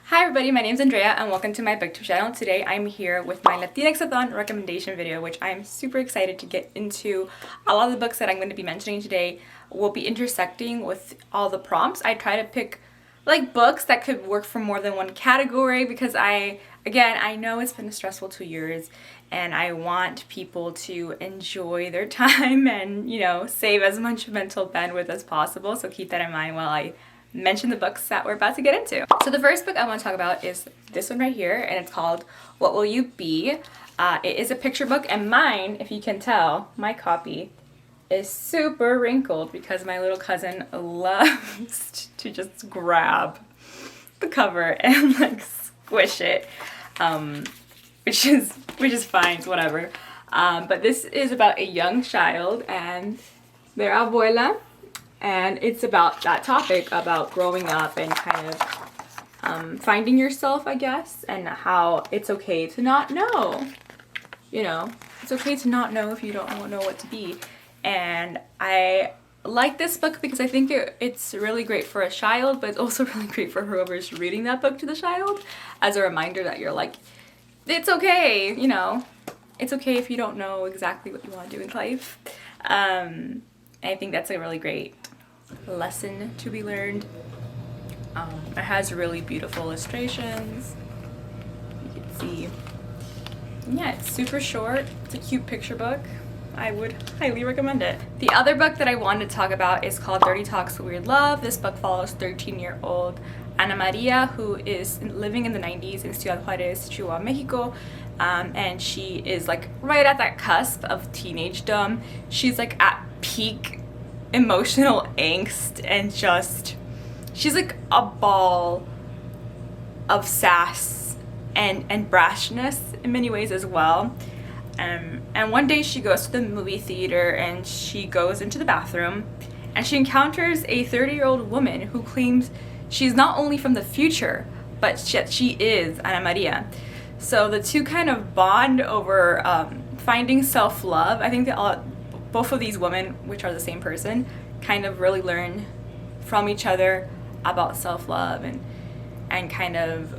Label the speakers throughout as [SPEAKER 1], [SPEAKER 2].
[SPEAKER 1] Hi everybody, my name is Andrea and welcome to my booktube channel. Today I'm here with my Latinx-A-THON recommendation video, which I'm super excited to get into. A lot of the books that I'm going to be mentioning today will be intersecting with all the prompts. I try to pick like books that could work for more than one category because I know it's been a stressful 2 years and I want people to enjoy their time and, you know, save as much mental bandwidth as possible. So keep that in mind while I mention the books that we're about to get into. So the first book I want to talk about is this one right here, and it's called What Will You Be? It is a picture book, and mine, if you can tell, my copy is super wrinkled because my little cousin loves to just grab the cover and like squish it, which is fine, it's whatever. But this is about a young child and their abuela. And it's about that topic, about growing up and kind of finding yourself, I guess, and how it's okay to not know. You know, it's okay to not know if you don't know what to be. And I like this book because I think it's really great for a child, but it's also really great for whoever's reading that book to the child as a reminder that you're like, it's okay, you know, it's okay if you don't know exactly what you want to do in life. I think that's a really great lesson to be learned. It has really beautiful illustrations. You can see. Yeah, it's super short. It's a cute picture book. I would highly recommend it. The other book that I wanted to talk about is called Dirty Talks Weird Love. This book follows 13-year-old Ana Maria, who is living in the 90s in Ciudad Juarez, Chihuahua, Mexico. And she is like right at that cusp of teenagedom. She's like at peak emotional angst and just she's like a ball of sass and brashness in many ways as well. And one day she goes to the movie theater and she goes into the bathroom and she encounters a 30-year-old woman who claims she's not only from the future but she is Ana Maria. So the two kind of bond over finding self-love. I think that both of these women, which are the same person, kind of really learn from each other about self-love and kind of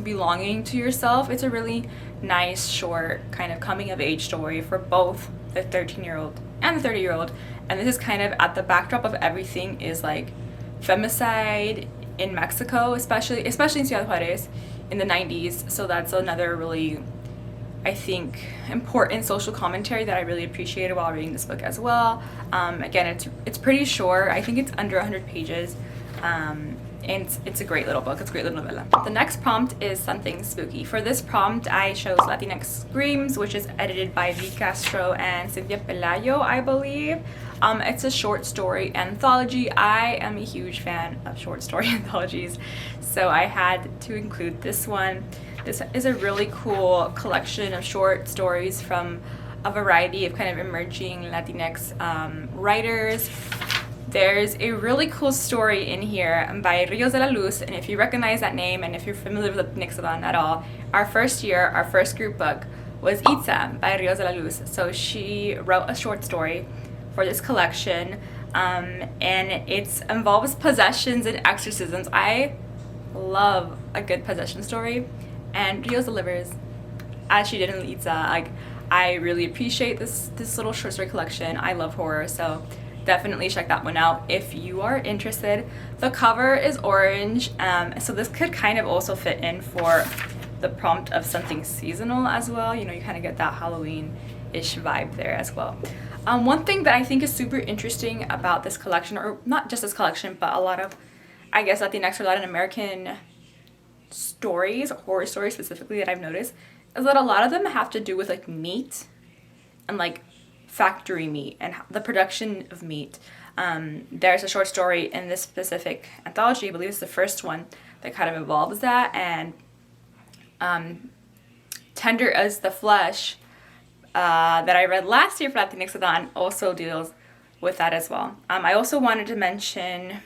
[SPEAKER 1] belonging to yourself. It's a really nice, short, kind of coming-of-age story for both the 13-year-old and the 30-year-old. And this is kind of at the backdrop of everything is like femicide in Mexico, especially in Ciudad Juarez in the 90s. So that's another really, I think, important social commentary that I really appreciated while reading this book as well. Again, it's pretty short. I think it's under 100 pages. And it's a great little book. It's a great little novella. The next prompt is something spooky. For this prompt, I chose Latinx Screams, which is edited by V. Castro and Cynthia Pelayo, I believe. It's a short story anthology. I am a huge fan of short story anthologies, so I had to include this one. This is a really cool collection of short stories from a variety of kind of emerging Latinx writers. There's a really cool story in here by Rios de la Luz, and if you recognize that name and if you're familiar with Latinx-A-THON at all, our first group book was Itza by Rios de la Luz. So she wrote a short story for this collection, and it involves possessions and exorcisms. I love a good possession story, and Rios delivers as she did in Itza. Like, I really appreciate this little short story collection. I love horror, so definitely check that one out if you are interested. The cover is orange, so this could kind of also fit in for the prompt of something seasonal as well. You know, you kind of get that Halloween-ish vibe there as well. One thing that I think is super interesting about this collection, or not just this collection, but a lot of, I guess, Latinx or Latin American stories, horror stories specifically, that I've noticed, is that a lot of them have to do with like meat and like factory meat and the production of meat. There's a short story in this specific anthology, I believe it's the first one, that kind of involves that, and Tender as the Flesh that I read last year for Latinx-A-THON also deals with that as well. I also wanted to mention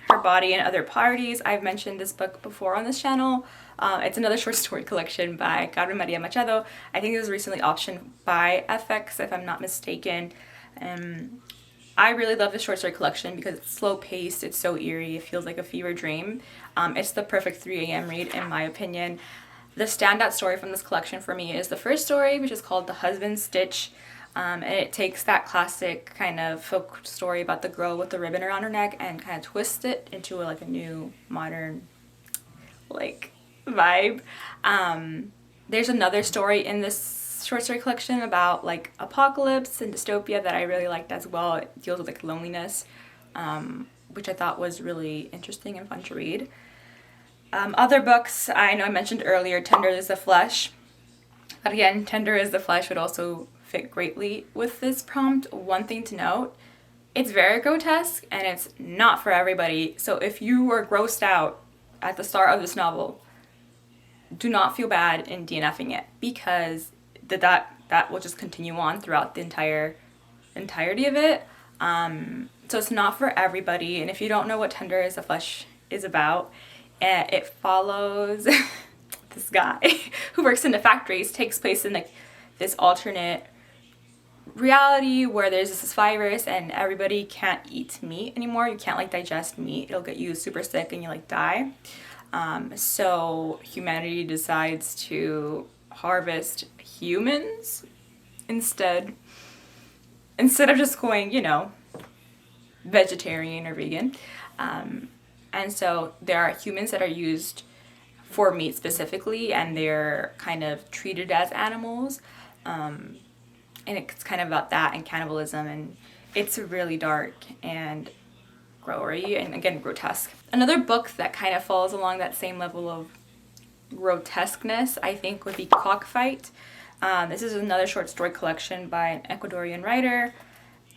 [SPEAKER 1] Her Body and Other Parties. I've mentioned this book before on this channel. It's another short story collection by Carmen Maria Machado. I think it was recently optioned by FX, if I'm not mistaken. I really love the short story collection because it's slow paced, it's so eerie, it feels like a fever dream. It's the perfect 3 a.m. read in my opinion. The standout story from this collection for me is the first story, which is called The Husband's Stitch. And it takes that classic kind of folk story about the girl with the ribbon around her neck and kind of twists it into like a new modern like vibe. There's another story in this short story collection about like apocalypse and dystopia that I really liked as well. It deals with like loneliness, which I thought was really interesting and fun to read. Other books, I know I mentioned earlier, Tender is the Flesh. But again, Tender is the Flesh would also fit greatly with this prompt. One thing to note, it's very grotesque and it's not for everybody. So if you were grossed out at the start of this novel, do not feel bad in DNFing it, because that will just continue on throughout the entirety of it. So it's not for everybody. And if you don't know what Tender is the Flesh is about, it follows this guy who works in the factories. Takes place in like this alternate reality where there's this virus and everybody can't eat meat anymore. You can't like digest meat. It'll get you super sick and you like die. So humanity decides to harvest humans instead of just going, you know, vegetarian or vegan. And so there are humans that are used for meat specifically, and they're kind of treated as animals. And it's kind of about that and cannibalism, and it's really dark and gory and again grotesque. Another book that kind of falls along that same level of grotesqueness, I think, would be Cockfight. This is another short story collection by an Ecuadorian writer.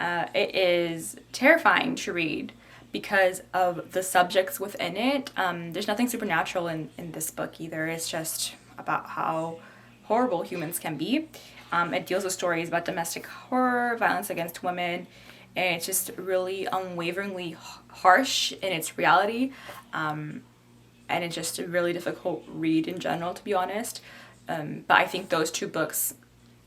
[SPEAKER 1] It is terrifying to read because of the subjects within it. There's nothing supernatural in this book either. It's just about how horrible humans can be. It deals with stories about domestic horror, violence against women, and it's just really unwaveringly harsh in its reality. And it's just a really difficult read in general, to be honest. But I think those two books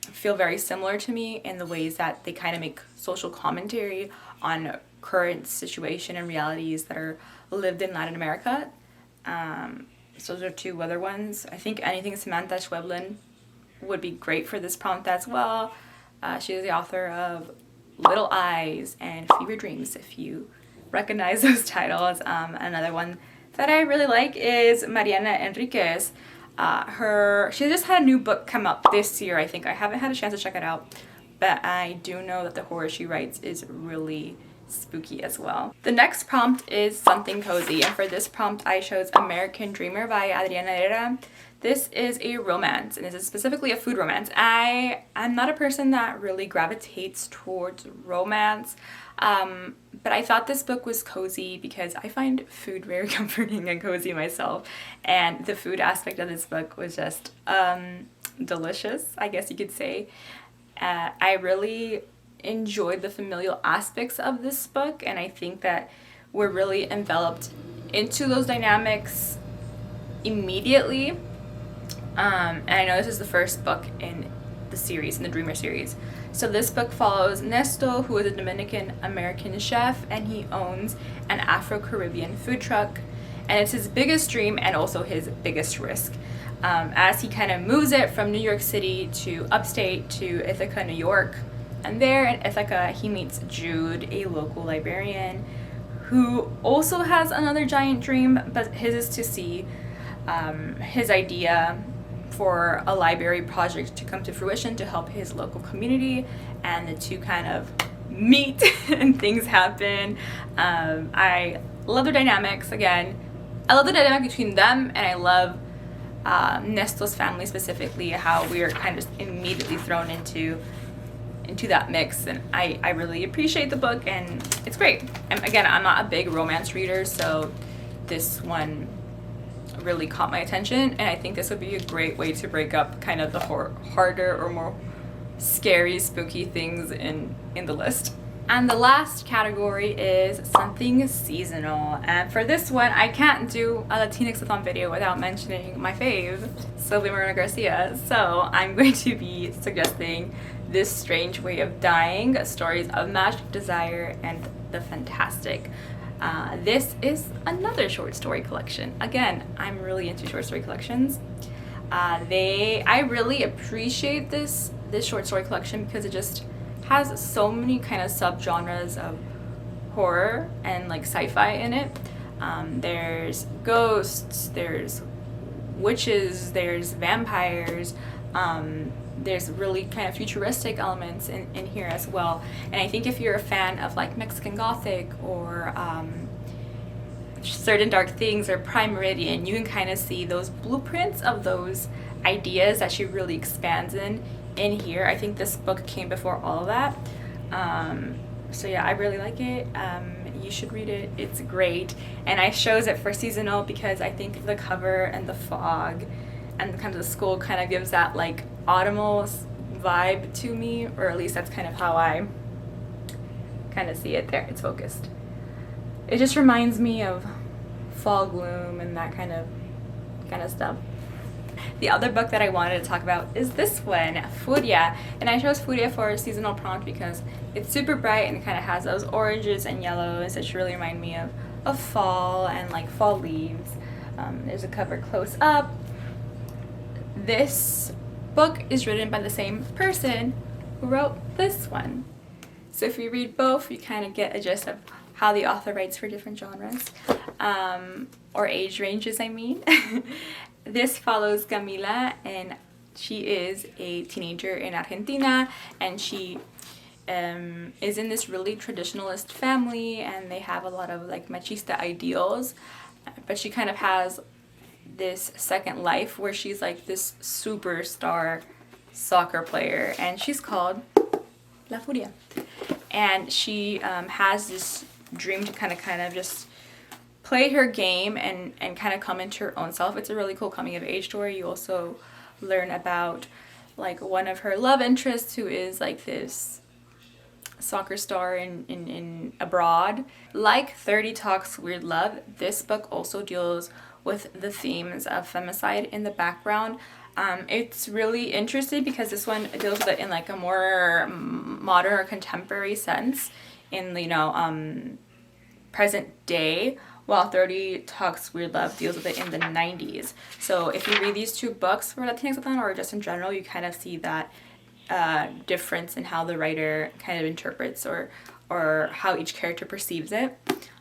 [SPEAKER 1] feel very similar to me in the ways that they kind of make social commentary on current situation and realities that are lived in Latin America. So those are two other ones. I think anything Samantha Schweblin would be great for this prompt as well. She is the author of Little Eyes and Fever Dreams, if you recognize those titles. Another one that I really like is Mariana Enriquez. She just had a new book come up this year, I think. I haven't had a chance to check it out, but I do know that the horror she writes is really spooky as well. The next prompt is something cozy, and for this prompt I chose American Dreamer by Adriana Herrera. This is a romance, and this is specifically a food romance. I'm not a person that really gravitates towards romance, but I thought this book was cozy because I find food very comforting and cozy myself, and the food aspect of this book was just delicious, I guess you could say. I really enjoyed the familial aspects of this book, and I think that we're really enveloped into those dynamics immediately. And I know this is the first book in the series, in the Dreamer series. So this book follows Nesto, who is a Dominican American chef, and he owns an Afro-Caribbean food truck, and it's his biggest dream and also his biggest risk. As he kind of moves it from New York City to upstate to Ithaca, New York, and there in Ithaca he meets Jude, a local librarian who also has another giant dream, but his is to see his idea for a library project to come to fruition to help his local community, and the two kind of meet and things happen. I love their dynamics. Again, I love the dynamic between them, and I love Nesto's family specifically, how we are kind of immediately thrown into that mix, and I really appreciate the book, and it's great. And again, I'm not a big romance reader, so this one really caught my attention, and I think this would be a great way to break up kind of the harder or more scary, spooky things in the list. And the last category is something seasonal, and for this one I can't do a Latinx-A-THON video without mentioning my fave, Sylvia Moreno Garcia. So I'm going to be suggesting This Strange Way of Dying, Stories of Magic, Desire, and the Fantastic. This is another short story collection. Again, I'm really into short story collections. I really appreciate this short story collection because it just has so many kind of subgenres of horror and like sci-fi in it. There's ghosts, there's witches, there's vampires, there's really kind of futuristic elements in here as well. And I think if you're a fan of like Mexican Gothic or certain dark things or Prime Meridian, you can kind of see those blueprints of those ideas that she really expands in here. I think this book came before all of that. So yeah, I really like it. You should read it. It's great. And I chose it for seasonal because I think the cover and the fog and kind of the school kind of gives that like autumnal vibe to me, or at least that's kind of how I kind of see it. There, it's focused. It just reminds me of fall gloom and that kind of stuff. The other book that I wanted to talk about is this one, Furia, and I chose Furia for a seasonal prompt because it's super bright and kind of has those oranges and yellows that really remind me of fall and like fall leaves. There's a cover close up. This book is written by the same person who wrote this one. So if you read both, you kind of get a gist of how the author writes for different genres, or age ranges, I mean. This follows Camila, and she is a teenager in Argentina, and she is in this really traditionalist family, and they have a lot of like machista ideals, but she kind of has this second life where she's like this superstar soccer player, and she's called La Furia, and she has this dream to kind of just play her game and kind of come into her own self. It's a really cool coming of age story. You also learn about like one of her love interests who is like this soccer star in abroad. Like 30 Talks Weird Love, this book also deals with the themes of femicide in the background. It's really interesting because this one deals with it in like a more modern or contemporary sense in, you know, present day, while 30 Talks Weird Love deals with it in the 90s. So if you read these two books for Latinx-A-THON or just in general, you kind of see that difference in how the writer kind of interprets or how each character perceives it.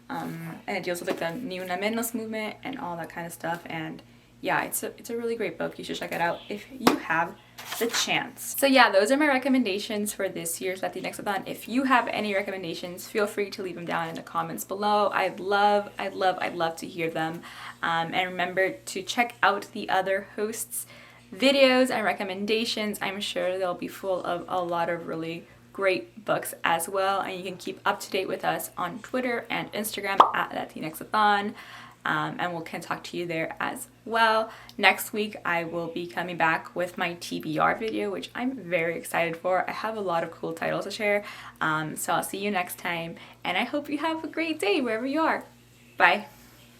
[SPEAKER 1] And it deals with like the Ni Una Menos movement and all that kind of stuff. And yeah, it's a really great book. You should check it out if you have the chance. So yeah, those are my recommendations for this year's Latinx-A-THON. If you have any recommendations, feel free to leave them down in the comments below. I'd love to hear them. And remember to check out the other hosts' videos and recommendations. I'm sure they'll be full of a lot of really great books as well. And you can keep up to date with us on Twitter and Instagram at Latinx-A-THON. And we can talk to you there as well. Next week, I will be coming back with my TBR video, which I'm very excited for. I have a lot of cool titles to share. So I'll see you next time, and I hope you have a great day wherever you are. Bye.